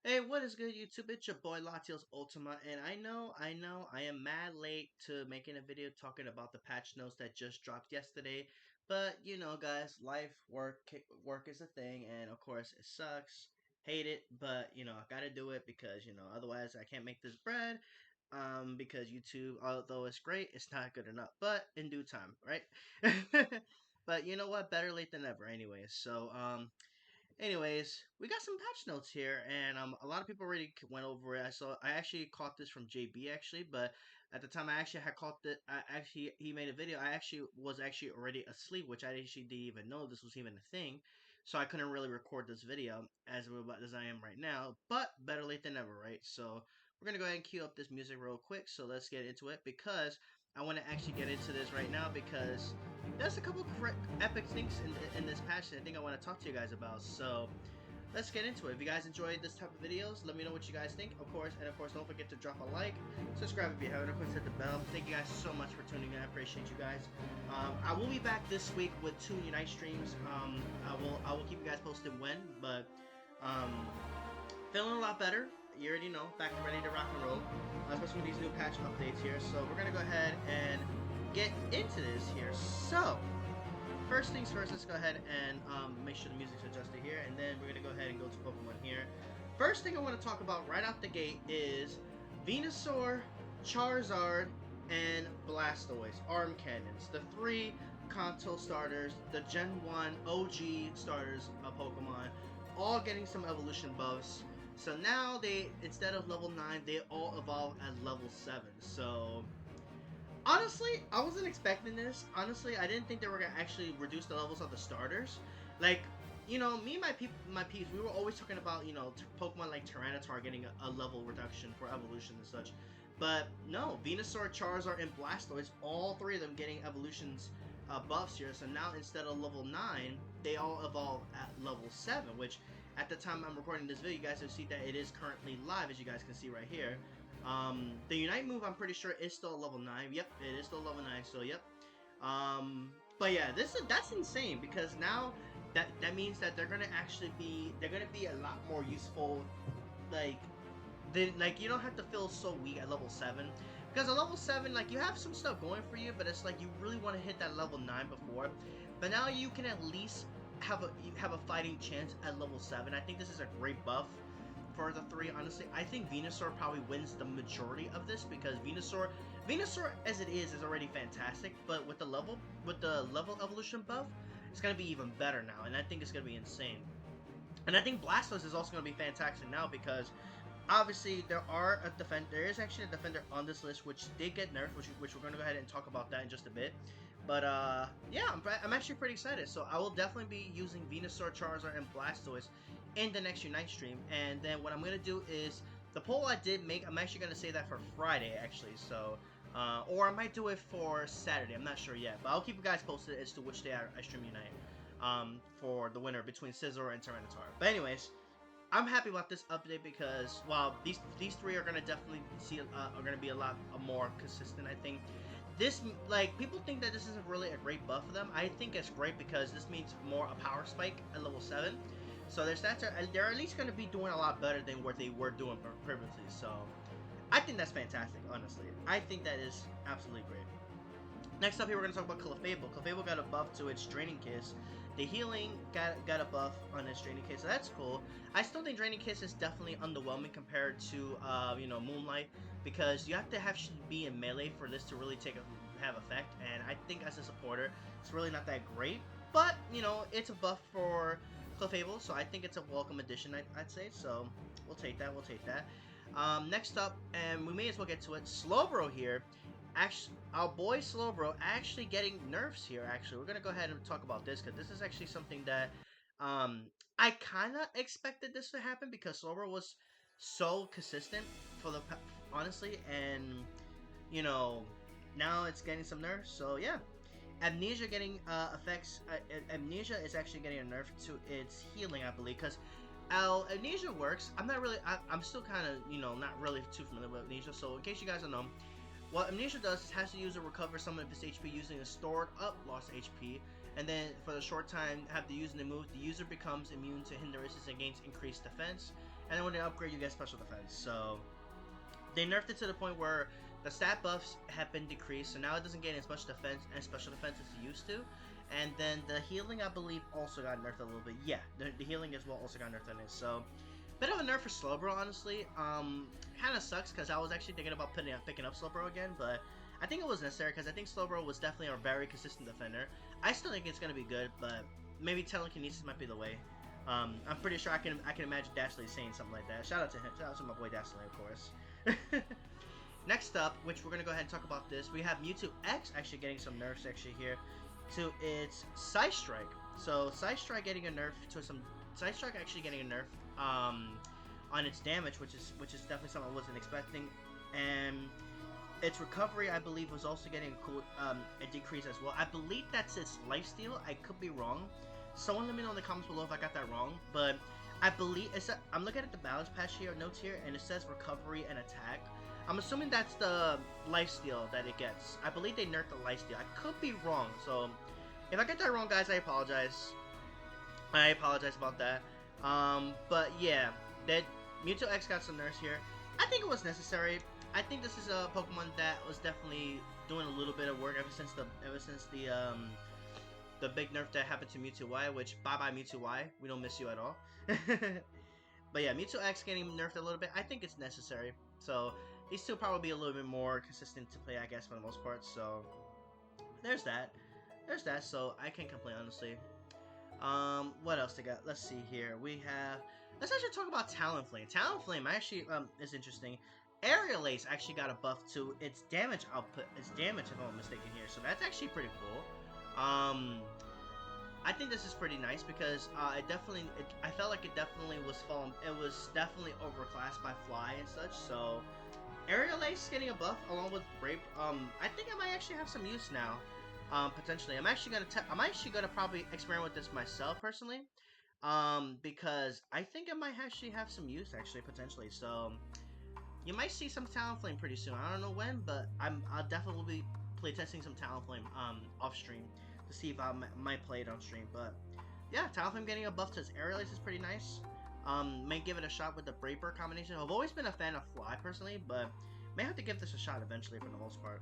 Hey, what is good, YouTube? It's your boy Latios Ultima, and I am mad late to making a video talking about the patch notes that just dropped yesterday. But guys, life, work is a thing, and of course, it sucks. Hate it, but I gotta do it because otherwise I can't make this bread. Because YouTube, although it's great, it's not good enough. But in due time, right? But you know what? Better late than never, anyways. Anyways, we got some patch notes here, and a lot of people already went over it. I actually caught this from JB actually, but at the time I actually had caught it. I actually he made a video. I actually was actually already asleep, which I actually didn't even know this was even a thing, so I couldn't really record this video as I am right now. But better late than never, right? So we're gonna go ahead and cue up this music real quick. So let's get into it because I want to actually get into this right now because there's a couple epic things in this patch that I think I want to talk to you guys about. So let's get into it. If you guys enjoyed this type of videos, let me know what you guys think, of course. And of course, don't forget to drop a like, subscribe if you haven't, of course, hit the bell. Thank you guys so much for tuning in. I appreciate you guys. I will be back this week with 2 Unite streams. I will keep you guys posted when, but um, feeling a lot better. You already know, back and ready to rock and roll, especially with these new patch updates here. So we're gonna go ahead and get into this here. So first things first, let's go ahead and make sure the music's adjusted here, and then we're gonna go ahead and go to Pokemon here. First thing I want to talk about right out the gate is Venusaur, Charizard, and Blastoise arm cannons. The 3 console starters, the Gen 1 OG starters of Pokemon, all getting some evolution buffs. So now they, instead of level 9, they all evolve at level 7. So honestly, I wasn't expecting this. Honestly, I didn't think they were gonna actually reduce the levels of the starters. Like, me and my peeps, we were always talking about, Pokemon like Tyranitar getting a level reduction for evolution and such. But no, Venusaur, Charizard, and Blastoise, all 3 of them getting evolutions buffs here. So now instead of level 9, they all evolve at level 7, which at the time I'm recording this video, you guys will see that it is currently live, as you guys can see right here. The Unite move, I'm pretty sure, is still level 9. Yep, it is still level 9, so yep. But yeah, that's insane because now that means that they're gonna be a lot more useful. Like, you don't have to feel so weak at level 7 because at level 7, like, you have some stuff going for you, but it's like you really want to hit that level 9 before. But now you can at least have a fighting chance at level 7. I think this is a great buff for the 3. Honestly, I think Venusaur probably wins the majority of this because Venusaur as it is already fantastic, but with the level evolution buff, it's gonna be even better now, and I think it's gonna be insane. And I think Blastoise is also gonna be fantastic now because obviously there is actually a defender on this list which did get nerfed, which we're going to go ahead and talk about that in just a bit. But yeah, I'm actually pretty excited. So I will definitely be using Venusaur, Charizard, and Blastoise in the next Unite stream. And then what I'm going to do is the poll I did make, I'm actually going to say that for Friday actually. So or I might do it for Saturday, I'm not sure yet, but I'll keep you guys posted as to which day I stream Unite for the winner between Scizor and Tyranitar. But anyways, I'm happy about this update because while these 3 are gonna definitely are gonna be a lot more consistent. I think this, like, people think that this isn't really a great buff for them. I think it's great because this means a power spike at level 7. So their stats they're at least gonna be doing a lot better than what they were doing previously. So I think that's fantastic. Honestly, I think that is absolutely great. Next up here, we're going to talk about Clefable. Clefable got a buff to its Draining Kiss. The healing got a buff on its Draining Kiss, so that's cool. I still think Draining Kiss is definitely underwhelming compared to, Moonlight, because you have to be in melee for this to really have effect, and I think as a supporter, it's really not that great. But, it's a buff for Clefable, so I think it's a welcome addition, I'd say, so we'll take that, next up, and we may as well get to it, Slowbro here. Actually, our boy Slowbro actually getting nerfs here. Actually, we're gonna go ahead and talk about this because this is actually something that I kind of expected this to happen because Slowbro was so consistent for honestly, and now it's getting some nerfs. So yeah, Amnesia getting effects. Amnesia is actually getting a nerf to its healing, I believe, because Amnesia works. I'm still kind of not really too familiar with Amnesia. So in case you guys don't know, what Amnesia does is has the user recover some of his HP using a stored up lost HP, and then for the short time have the user move, the user becomes immune to hindrances and gains increased defense. and then when they upgrade, you get special defense. So they nerfed it to the point where the stat buffs have been decreased, so now it doesn't gain as much defense and special defense as it used to. And then the healing, I believe, also got nerfed a little bit. Yeah, the healing as well also got nerfed on it. So bit of a nerf for Slowbro, honestly. Kind of sucks because I was actually thinking about picking up Slowbro again, but I think it was necessary because I think Slowbro was definitely a very consistent defender. I still think it's gonna be good, but maybe telekinesis might be the way. I'm pretty sure I can imagine Dashley saying something like that. Shout out to him. Shout out to my boy Dashley, of course. Next up, which we're gonna go ahead and talk about this, we have Mewtwo X actually getting some nerfs actually here to its Psy Strike. So Psy Strike getting a nerf to some Psy Strike actually getting a nerf on its damage, which is definitely something I wasn't expecting, and its recovery I believe was also getting a decrease as well. I believe that's its lifesteal. I could be wrong. Someone let me know in the comments below if I got that wrong, but I believe I'm looking at the balance patch here notes here, and it says recovery and attack. I'm assuming that's the lifesteal that it gets. I believe they nerfed the lifesteal. I could be wrong, so if I get that wrong, guys, I apologize. I apologize about that. But yeah, that Mewtwo X got some nerfs here. I think it was necessary. I think this is a Pokemon that was definitely doing a little bit of work ever since the big nerf that happened to Mewtwo Y, which bye bye Mewtwo Y, we don't miss you at all. But yeah, Mewtwo X getting nerfed a little bit, I think it's necessary. So these two probably be a little bit more consistent to play, I guess, for the most part. So there's that. There's that. So I can't complain, honestly. What else they got? Let's see here. We have. Let's actually talk about Talonflame. Talonflame actually is interesting. Aerial Ace actually got a buff to its damage output, its damage, if I'm not mistaken here. So that's actually pretty cool. I think this is pretty nice because I felt like it definitely was definitely overclassed by Fly and such. So Aerial Ace getting a buff along with Brave. I think I might actually have some use now. Potentially, I'm actually gonna probably experiment with this myself personally. Because I think I might actually have some use actually potentially. So you might see some Talonflame pretty soon. I don't know when, but I'll definitely be playtesting some Talonflame off stream to see if I might play it on stream. But yeah, Talonflame getting a buff to its Aerial Ace is pretty nice. May give it a shot with the Brave Bird combination. I've always been a fan of Fly personally, but may have to give this a shot eventually for the most part.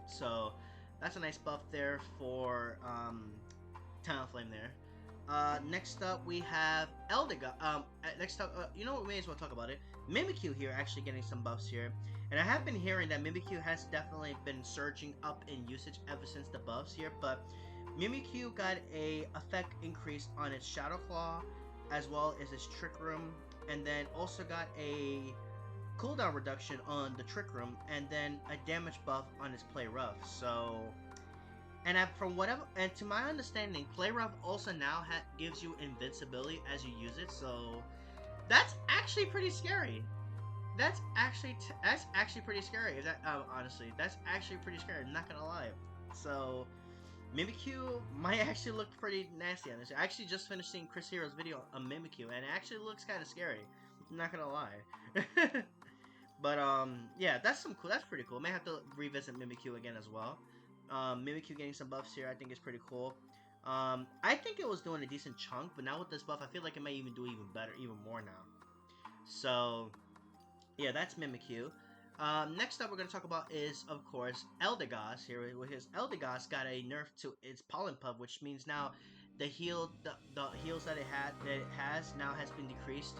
So that's a nice buff there for Talonflame there. Next up we have Eldegoss. Next up, you know what? We may as well talk about it. Mimikyu here actually getting some buffs here, and I have been hearing that Mimikyu has definitely been surging up in usage ever since the buffs here. But Mimikyu got a effect increase on its Shadow Claw, as well as its Trick Room, and then also got a cooldown reduction on the Trick Room, and then a damage buff on its Play Rough. So. And to my understanding, Play Rough also now gives you invincibility as you use it. So that's actually pretty scary. That's actually pretty scary. Honestly, that's actually pretty scary. I'm not gonna lie. So Mimikyu might actually look pretty nasty on this. I actually just finished seeing Chris Hero's video on Mimikyu, and it actually looks kind of scary. I'm not gonna lie. But yeah, that's pretty cool. May have to revisit Mimikyu again as well. Mimikyu getting some buffs here, I think is pretty cool. I think it was doing a decent chunk, but now with this buff, I feel like it may even do even better, even more now. So, yeah, that's Mimikyu. Next up we're going to talk about is, of course, Eldegoss here. With his Eldegoss got a nerf to its Pollen Puff, which means now the heals that it has now has been decreased.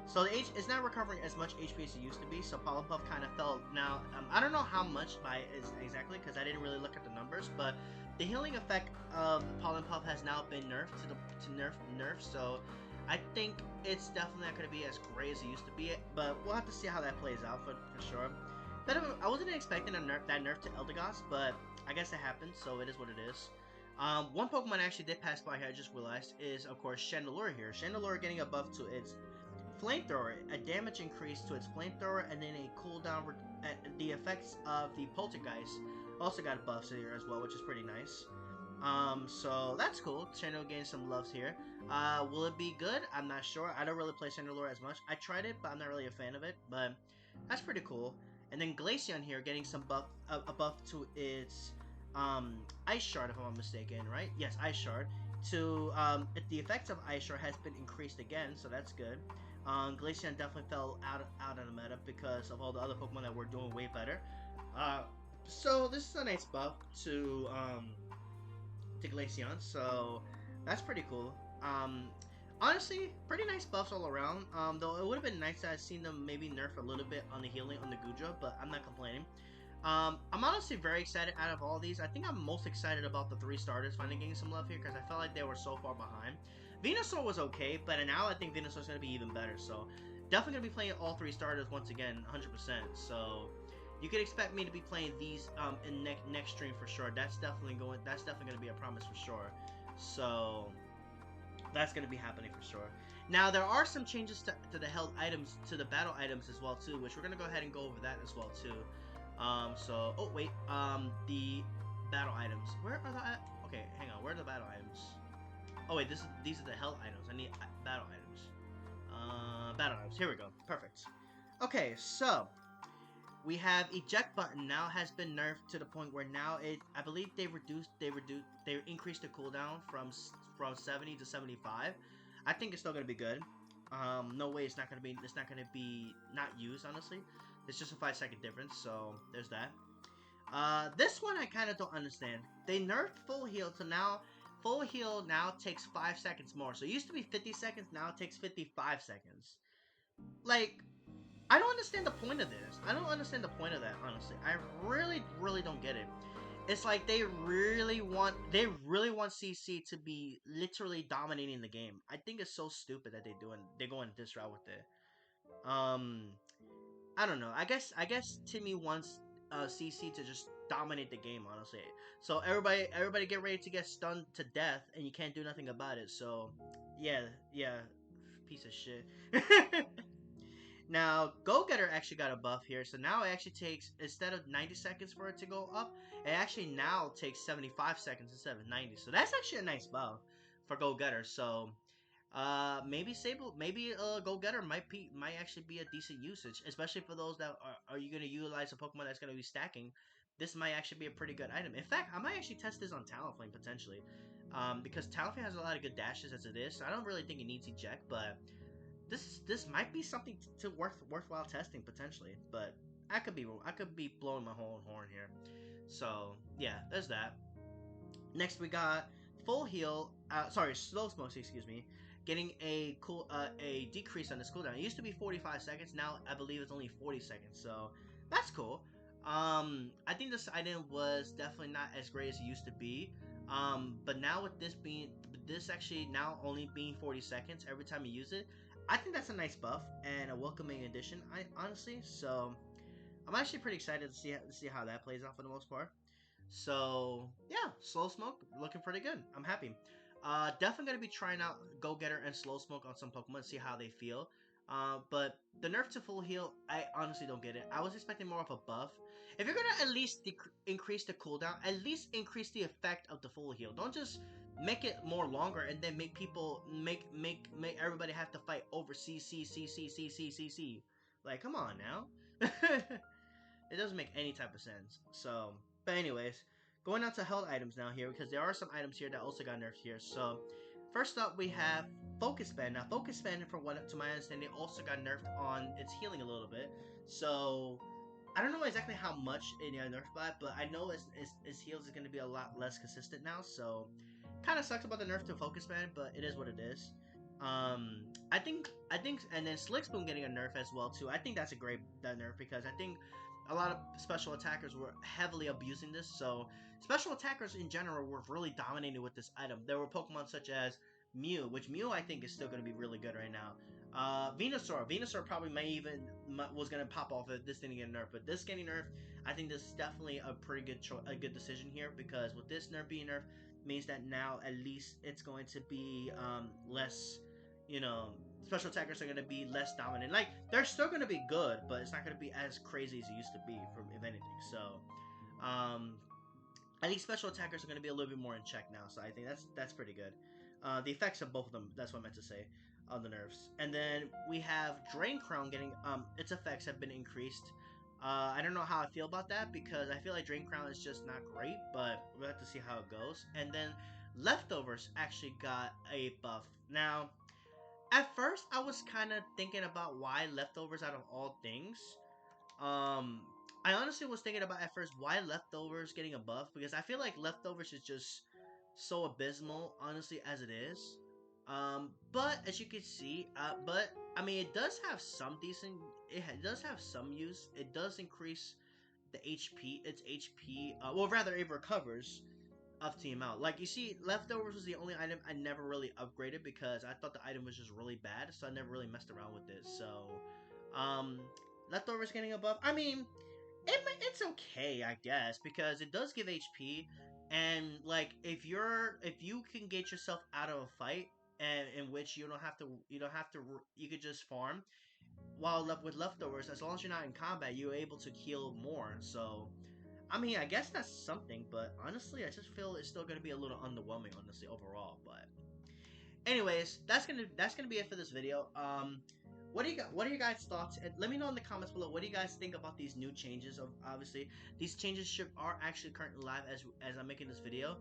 So it's not recovering as much HP as it used to be. So Pollen Puff kind of fell now. I don't know how much by is exactly because I didn't really look at the numbers, but the healing effect of Pollen Puff has now been nerfed to nerf. So I think it's definitely not going to be as great as it used to be. But we'll have to see how that plays out for sure. But I wasn't expecting that nerf to Eldegoss, but I guess it happened. So it is what it is. One Pokemon I actually did pass by here, I just realized, is of course Chandelure here. Chandelure getting a buff to its Flamethrower, a damage increase to its Flamethrower, and then a cooldown. The effects of the Poltergeist also got buffs here as well, which is pretty nice. So that's cool. Chandelure getting some loves here. Will it be good? I'm not sure. I don't really play Chandelure as much. I tried it, but I'm not really a fan of it. But that's pretty cool. And then Glaceon here getting some a buff to its Ice Shard, if I'm not mistaken, right? Yes, Ice Shard. the effects of Ice Shore has been increased again, so that's good. Glaceon definitely fell out of the meta because of all the other Pokemon that were doing way better. Uh, so this is a nice buff to Glaceon, so that's pretty cool. Honestly, pretty nice buffs all around. Though it would have been nice to have seen them maybe nerf a little bit on the healing on the Gujo, but I'm not complaining. I'm honestly very excited out of all these. I think I'm most excited about the 3 starters finally getting some love here because I felt like they were so far behind. Venusaur was okay, but now I think Venusaur's going to be even better. So definitely going to be playing all 3 starters once again, 100%. So you could expect me to be playing these in next stream for sure. That's definitely going to be a promise for sure. So that's going to be happening for sure. Now there are some changes to the held items, to the battle items as well too, which we're going to go ahead and go over that as well too. Oh wait, the battle items. Where are the? Okay, hang on. Where are the battle items? Oh wait, these are the held items. I need battle items. Battle items. Here we go. Perfect. Okay, so we have eject button now has been nerfed to the point where now I believe they increased the cooldown from 70 to 75. I think it's still gonna be good. No way it's not gonna be not used, honestly. It's just a 5-second difference, so there's that. This one I kind of don't understand. They nerfed full heal to now. Full heal now takes 5 seconds more. So it used to be 50 seconds, now it takes 55 seconds. Like, I don't understand the point of this. I don't understand the point of that, honestly. I really, really don't get it. It's like they really want CC to be literally dominating the game. I think it's so stupid that they're going this route with it. I don't know. I guess Timmy wants CC to just dominate the game, honestly. So everybody get ready to get stunned to death, and you can't do nothing about it. So yeah, piece of shit. Now, Go Getter actually got a buff here, so now it actually takes, instead of 90 seconds for it to go up, it actually now takes 75 seconds instead of 90. So that's actually a nice buff for Go Getter. So maybe Go Getter might actually be a decent usage, especially for those that are you gonna utilize a Pokemon that's gonna be stacking. This might actually be a pretty good item. In fact, I might actually test this on Talonflame potentially, because Talonflame has a lot of good dashes as it is. So I don't really think it needs eject, but this might be something to worthwhile testing potentially. But I could be blowing my whole horn here. So yeah, there's that. Next we got full heal. Slow smoke. Excuse me. Getting a decrease on this cooldown. It used to be 45 seconds. Now I believe it's only 40 seconds. So that's cool. I think this item was definitely not as great as it used to be. But now with this actually now only being 40 seconds every time you use it, I think that's a nice buff and a welcoming addition. Honestly, so I'm actually pretty excited to see how that plays out for the most part. So yeah, Slow Smoke looking pretty good. I'm happy. Definitely gonna be trying out Go Getter and Slow Smoke on some Pokemon, see how they feel. But the nerf to full heal, I honestly don't get it. I was expecting more of a buff. If you're gonna at least increase the cooldown, at least increase the effect of the full heal. Don't just make it more longer and then make people make everybody have to fight over C. Like, come on now. It doesn't make any type of sense. So, but anyways, going on to held items now here because there are some items here that also got nerfed here. So, first up we have Focus Band. Now, Focus Band, from what to my understanding, also got nerfed on its healing a little bit. So, I don't know exactly how much it got nerfed by, but I know its heals is going to be a lot less consistent now. So, kind of sucks about the nerf to Focus Band, but it is what it is. I think, and then Slick Spoon getting a nerf as well too. I think that's a great nerf because I think a lot of special attackers were heavily abusing this. So special attackers in general were really dominating with this item. There were Pokemon such as Mew, which Mew I think is still going to be really good right now. Venusaur probably was going to pop off if this didn't get nerfed, but this getting nerfed, I think this is definitely a pretty good decision here because with this nerf being nerfed means that now at least it's going to be less, special attackers are going to be less dominant. Like, they're still going to be good, but it's not going to be as crazy as it used to be, if anything. So, I think special attackers are going to be a little bit more in check now. So I think that's pretty good. The effects of both of them, that's what I meant to say, on the nerfs. And then we have Drain Crown getting, its effects have been increased. I don't know how I feel about that because I feel like Drain Crown is just not great, but we'll have to see how it goes. And then Leftovers actually got a buff. Now, at first, I was kind of thinking about why leftovers out of all things. Um, I honestly was thinking about at first why leftovers getting a buff because I feel like leftovers is just so abysmal, honestly, as it is. But as you can see, but I mean, it does have some decent. Does have some use. It does increase the HP. Its HP. Well, rather, it recovers up to the amount. Like you see, leftovers was the only item I never really upgraded because I thought the item was just really bad, so I never really messed around with it. So, um, leftovers getting a buff. I mean, it's okay, I guess, because it does give HP, and like if you can get yourself out of a fight, and in which you could just farm while left with leftovers. As long as you're not in combat, you're able to heal more. So I mean, I guess that's something, but honestly, I just feel it's still gonna be a little underwhelming, honestly, overall. But anyways, that's gonna be it for this video. What do you got? What are your guys' thoughts? And let me know in the comments below. What do you guys think about these new changes? Of obviously, these changes are actually currently live as I'm making this video.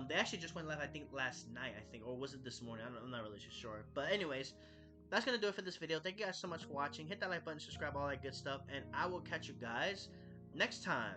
They actually just went live, I think, last night, I think, or was it this morning? I'm not really too sure. But anyways, that's gonna do it for this video. Thank you guys so much for watching. Hit that like button, subscribe, all that good stuff, and I will catch you guys next time.